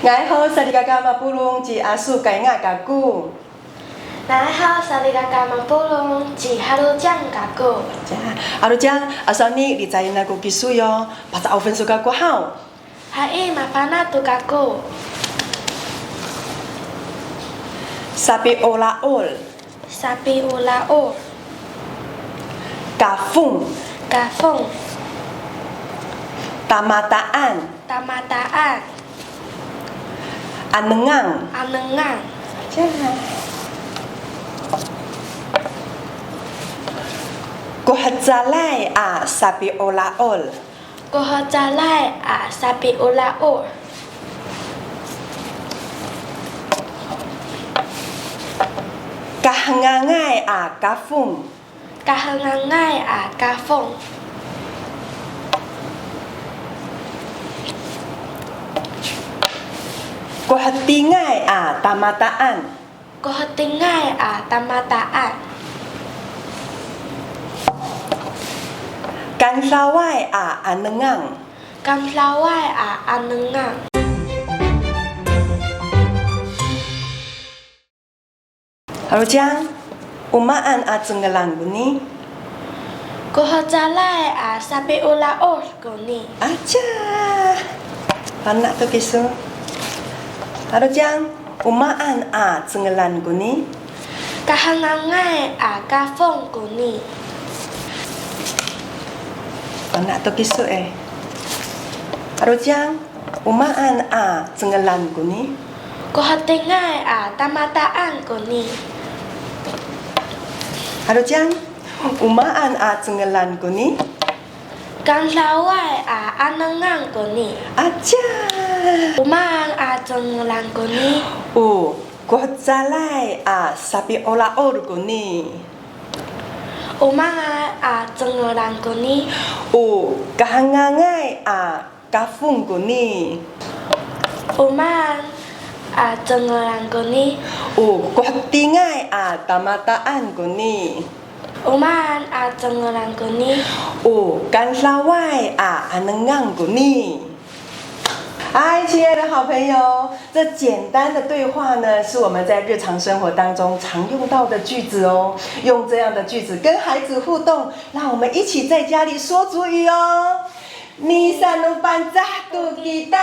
爱好萨利嘎嘎马布隆及阿苏改亚嘎古。大家好，萨利嘎嘎马布隆及哈鲁酱嘎古。哈鲁酱，阿索尼你在那个技术哟，把这分数嘎过好。Hai ma pana tu gaku. Sapi olaol. Sapi olaol. Gafung. Gafung. Tamataan. Tamataan. Anengang. Anengang. Jangan. Kuhajalai sapi olaol. Kuhajalai sapi olaol. Kahangangai gafung. Kahangangai gafung. Kuhatingai tamataan. Kuhatingai tamataan. Kanslawai anengang. Kanslawai anengang. Halo Jang, umaan cengelan guni. Kuhajalai sapi olaol guni. Aja. Anak tu kisu. Halo Jang, umaan cengelan guni. Kahangangai gafung guni. Anak tu kisu Halo Jang, umaan cengelan guni. Kuhatingai tamataan guni. Halo Jang, umaan cengelan guni. Kanslawai anengang guni. Aja. Umaan cengelan guni. Kuhajalai sapi olaol guni. Umaan cengelan guni. Kahangangai gafung guni. Umaan cengelan guni. Kuhatingai tamataan guni. Umaan cengelan guni. Kanslawai anengang guni。嗨，亲爱的好朋友，这简单的对话呢，是我们在日常生活当中常用到的句子哦。用这样的句子跟孩子互动，让我们一起在家里说主语哦。你三能班扎杜吉达。